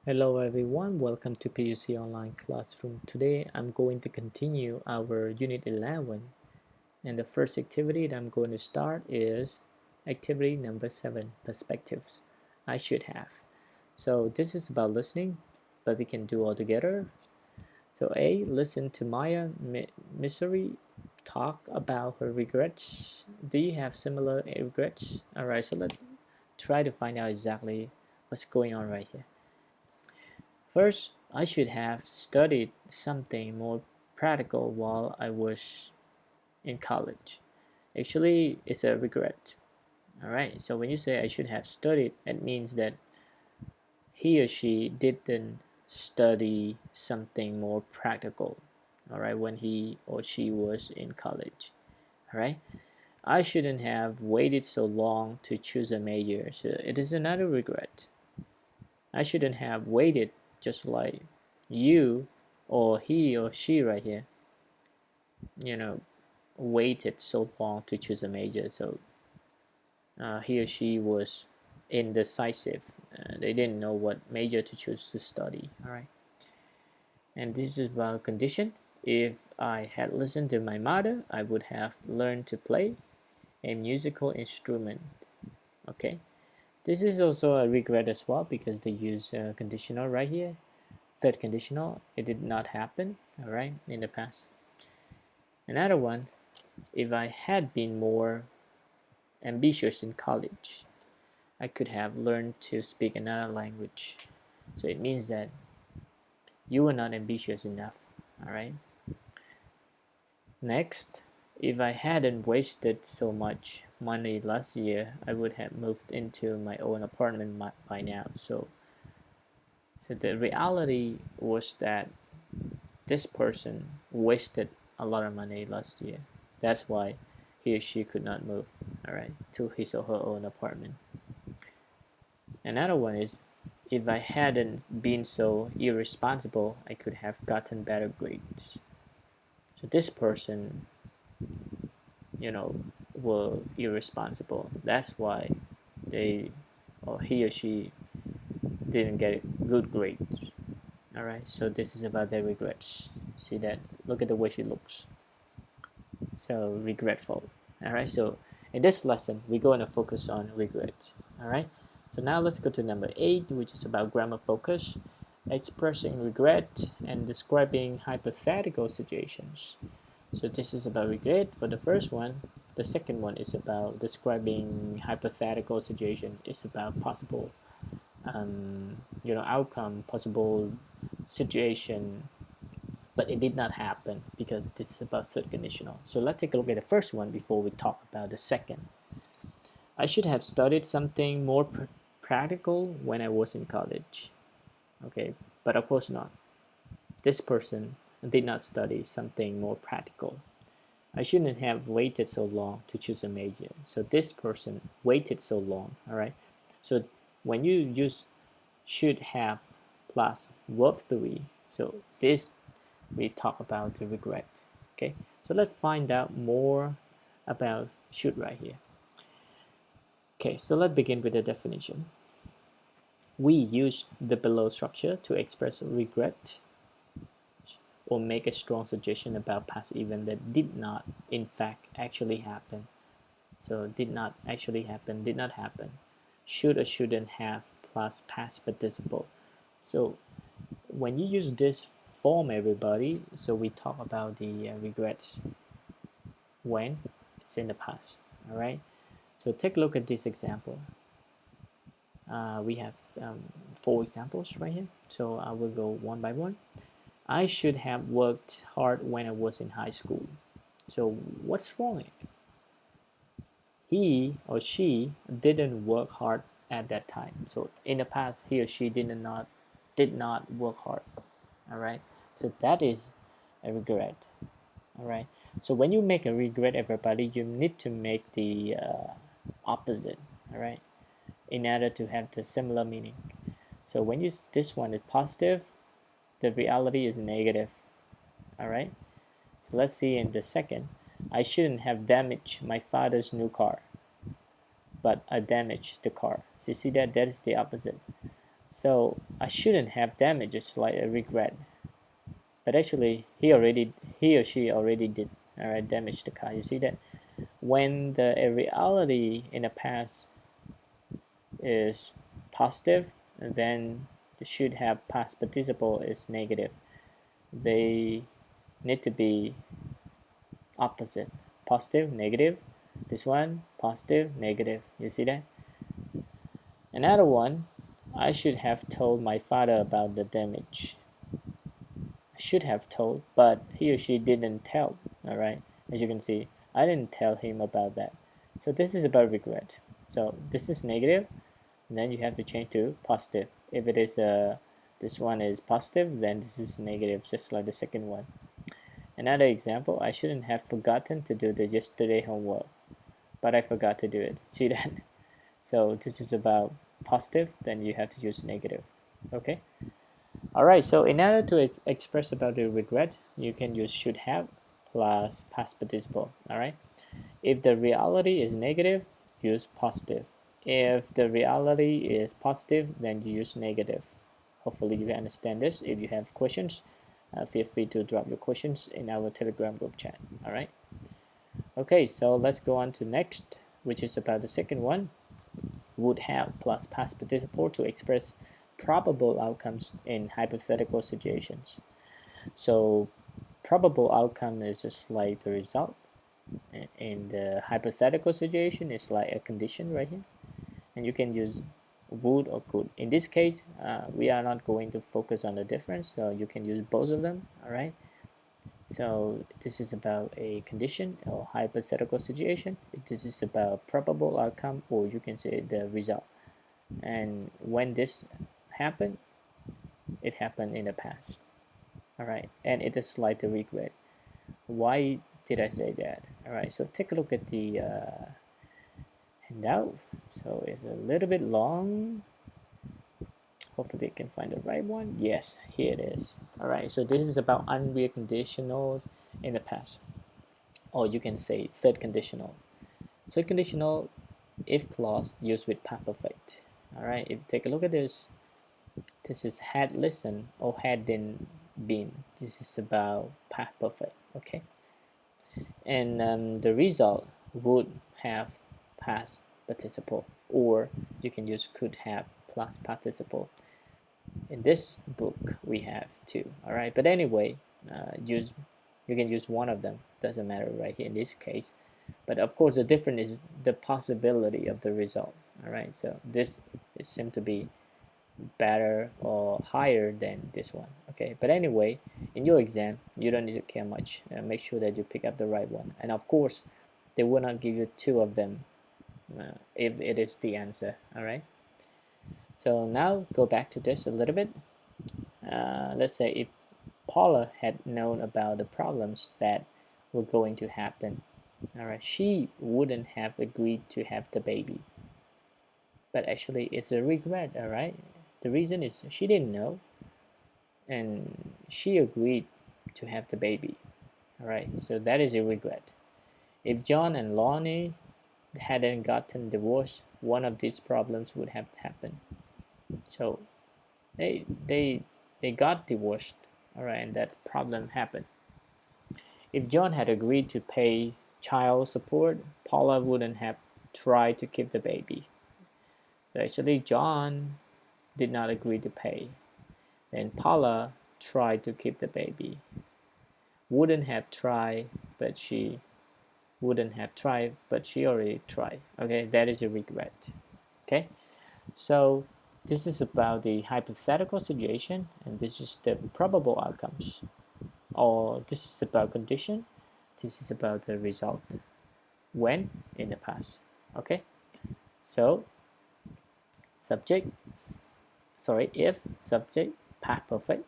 Hello everyone, welcome to PUC Online Classroom. Today I'm going to continue our Unit 11, and the first activity that I'm going to start is activity number 7, Perspectives. I should have. So this is about listening, but we can do all together. So A, listen to Maya Misery talk about her regrets. Do you have similar regrets? Alright, so let's try to find out exactly what's going on right here. First, I should have studied something more practical while I was in college. Actually, it's a regret. Alright, so when you say I should have studied, it means that he or she didn't study something more practical. Alright, when he or she was in college. Alright, I shouldn't have waited so long to choose a major. So it is another regret. I shouldn't have waited just like you or he or she right here, you know, waited so long to choose a major. So he or she was indecisive. They didn't know what major to choose to study. All right. And this is about condition. If I had listened to my mother, I would have learned to play a musical instrument. Okay. This is also a regret as well because they use conditional right here. Third conditional, it did not happen, all right, in the past. Another one, if I had been more ambitious in college, I could have learned to speak another language. So it means that you were not ambitious enough, all right. Next, if I hadn't wasted so much money last year, I would have moved into my own apartment by now. So the reality was that this person wasted a lot of money last year. That's why he or she could not move, all right, to his or her own apartment. Another one is, if I hadn't been so irresponsible, I could have gotten better grades. So this person, you know, were irresponsible. That's why they or he or she didn't get good grades. All right, so this is about their regrets. See that? Look at the way she looks. So regretful. All right, so in this lesson we're going to focus on regrets. All right, so now let's go to number 8, which is about grammar focus, expressing regret and describing hypothetical situations. So this is about regret for the first one. The second one is about describing hypothetical situation. It's about possible outcome, possible situation, but it did not happen because this is about third conditional. So let's take a look at the first one before we talk about the second. I should have studied something more practical when I was in college. Okay, but of course not. This person did not study something more practical. I shouldn't have waited so long to choose a major. So this person waited so long, all right? So when you use should have plus verb 3, so this we talk about the regret. Okay, so let's find out more about should right here. Okay, so let's begin with the definition. We use the below structure to express regret or make a strong suggestion about past event that did not in fact actually happen. So did not actually happen, did not happen. Should or shouldn't have plus past participle. So when you use this form, everybody, so we talk about the regrets when it's in the past. All right, so take a look at this example. We have 4 examples right here, so I will go one by one. I should have worked hard when I was in high school. So what's wrong? He or she didn't work hard at that time. So in the past, he or she did not work hard. All right, so that is a regret. All right, so when you make a regret, everybody, you need to make the opposite. All right, in order to have the similar meaning. So when you this one is positive, the reality is negative. All right, so let's see in the second. I shouldn't have damaged my father's new car, but I damaged the car. So you see that is the opposite. So I shouldn't have damaged, just like a regret. But actually, he or she already did. All right, damage the car. You see that when the reality in the past is positive, and then the should have past participle is negative. They need to be opposite. Positive, negative. This one, positive, negative. You see that? Another one, I should have told my father about the damage. I should have told, but he or she didn't tell. All right, as you can see, I didn't tell him about that. So this is about regret. So this is negative, and then you have to change to positive. If it is this one is positive, then this is negative, just like the second one. Another example, I shouldn't have forgotten to do the yesterday homework, but I forgot to do it. See that? So this is about positive, then you have to use negative. Okay. All right. So in order to express about the regret, you can use should have plus past participle. All right. If the reality is negative, use positive. If the reality is positive, then you use negative. Hopefully you can understand this. If you have questions, feel free to drop your questions in our Telegram group chat. All right. Okay, so let's go on to next, which is about the second one. Would have plus past participle to express probable outcomes in hypothetical situations. So probable outcome is just like the result. In the hypothetical situation, it's like a condition right here. And you can use would or could. In this case, we are not going to focus on the difference, so you can use both of them. All right. So this is about a condition or hypothetical situation. This is about probable outcome, or you can say the result. And when this happened, it happened in the past. All right, and it is like the regret. Why did I say that? All right, so take a look at the handout. So it's a little bit long. Hopefully you can find the right one. Yes, here it is. All right, so this is about unreal conditionals in the past, or you can say third conditional. Third conditional if clause used with past perfect. All right, if you take a look at this, this is had listened or hadn't been. This is about past perfect. Okay, and the result would have past participle, or you can use could have plus participle. In this book we have two. All right, but anyway, use you can use one of them, doesn't matter right here in this case. But of course the difference is the possibility of the result. All right, so this seems to be better or higher than this one. Okay, but anyway, in your exam you don't need to care much. Make sure that you pick up the right one, and of course they will not give you two of them if it is the answer. All right, so now go back to this a little bit. Let's say if Paula had known about the problems that were going to happen, all right, she wouldn't have agreed to have the baby. But actually, it's a regret, all right? The reason is she didn't know and she agreed to have the baby, all right? So that is a regret. If John and Lonnie hadn't gotten divorced, one of these problems would have happened. So they they they got divorced, all right, and that problem happened. If John had agreed to pay child support, Paula wouldn't have tried to keep the baby. So actually, John did not agree to pay. Then Paula tried to keep the baby. Wouldn't have tried, but she wouldn't have tried, but she already tried. Okay, that is a regret. Okay, so this is about the hypothetical situation, and this is the probable outcomes. Or this is about condition. This is about the result. When in the past. Okay, so subject, if subject past perfect,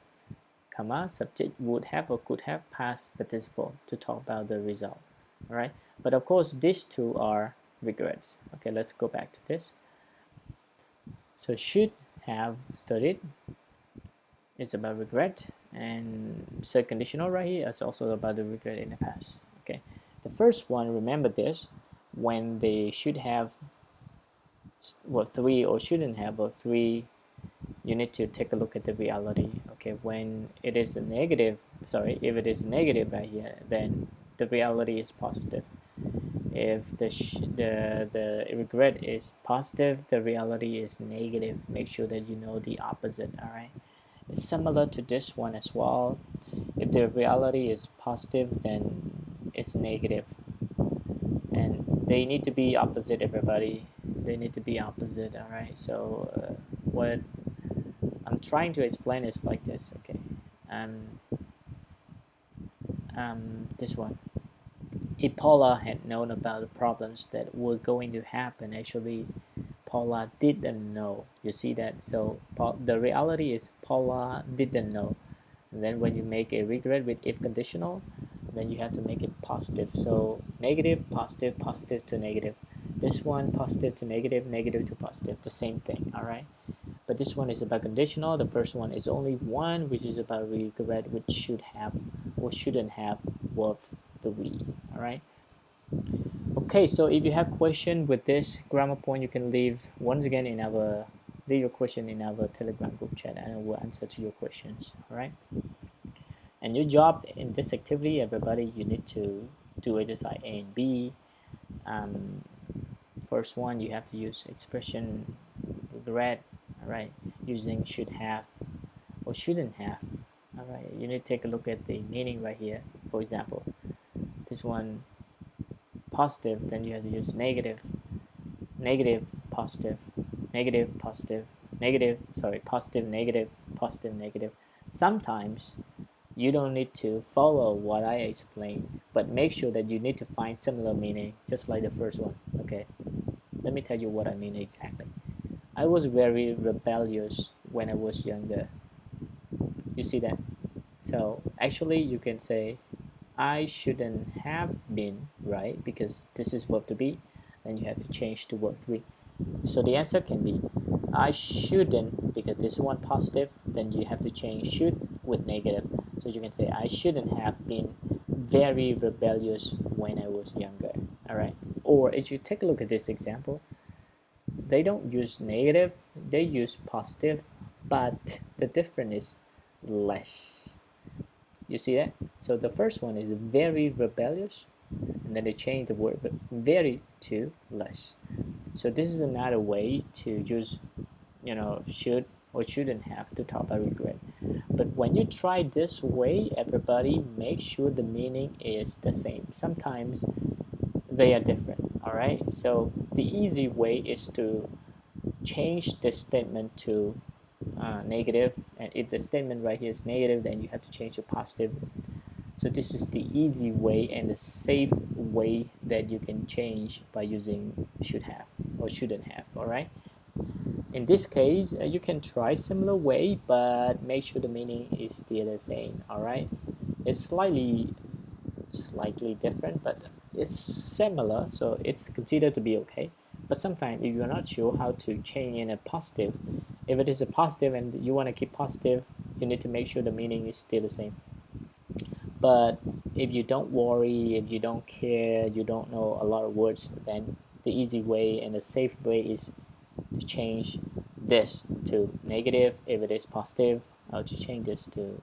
comma subject would have or could have past participle to talk about the result. All right, but of course these two are regrets. Okay, let's go back to this. So should have studied is about regret, and third conditional right here is also about the regret in the past. Okay, the first one, remember this, when they should have three or shouldn't have or three you need to take a look at the reality. Okay, when it is a negative, sorry, if it is negative right here, then the reality is positive. If the regret is positive, the reality is negative. Make sure that you know the opposite. All right, it's similar to this one as well. If the reality is positive, then it's negative, and they need to be opposite, everybody. They need to be opposite. All right, so what I'm trying to explain is like this. Okay, um this one, if Paula had known about the problems that were going to happen, actually Paula didn't know. You see that? So the reality is Paula didn't know. And then when you make a regret with if conditional, then you have to make it positive. So negative, positive, positive to negative. This one, positive to negative, negative to positive, the same thing. All right. But this one is about conditional. The first one is only one, which is about regret, which should have or shouldn't have worked the we. All right. Okay, so if you have question with this grammar point, you can leave once again in our leave your question in our Telegram group chat, and we'll answer to your questions. All right. And your job in this activity, everybody, you need to do exercise A and B. First one, you have to use expression regret. All right, using should have or shouldn't have. All right, you need to take a look at the meaning right here. For example, this one positive, then you have to use negative, negative, positive, negative, positive, negative, sorry, positive, negative, positive, negative. Sometimes you don't need to follow what I explained, but make sure that you need to find similar meaning, just like the first one. Okay, let me tell you what I mean exactly. I was very rebellious when I was younger. You see that? So actually you can say I shouldn't have been, right? Because this is verb to be, then you have to change to verb 3. So the answer can be I shouldn't, because this one positive, then you have to change should with negative. So you can say I shouldn't have been very rebellious when I was younger. All right. Or if you take a look at this example, they don't use negative, they use positive, but the difference is less. You see that? So the first one is very rebellious, and then they change the word very to less. So this is another way to use, should or shouldn't have to talk about regret. But when you try this way, everybody, make sure the meaning is the same. Sometimes they are different. All right. So the easy way is to change the statement to negative, and if the statement right here is negative, then you have to change to positive. So this is the easy way and the safe way that you can change by using should have or shouldn't have. All right. In this case, you can try similar way, but make sure the meaning is still the same. All right. It's slightly different, but it's similar, so it's considered to be okay. But sometimes if you're not sure how to change in a positive, if it is a positive and you want to keep positive, you need to make sure the meaning is still the same. But if you don't worry, if you don't care, you don't know a lot of words, then the easy way and the safe way is to change this to negative if it is positive, or to change this to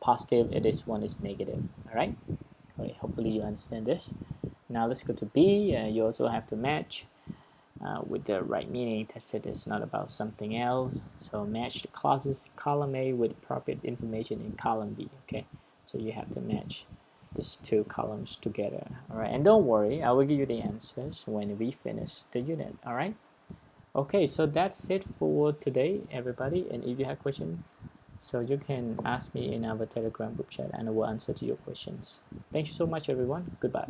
positive if this one is negative. All right. Okay, hopefully you understand this. Now let's go to B. You also have to match with the right meaning. That's it. It's not about something else. So match the clauses column A with appropriate information in column B. Okay, so you have to match these two columns together. All right, and don't worry, I will give you the answers when we finish the unit. All right. Okay, so that's it for today, everybody. And if you have questions, so you can ask me in our Telegram group chat and I will answer to your questions. Thank you so much, everyone. Goodbye.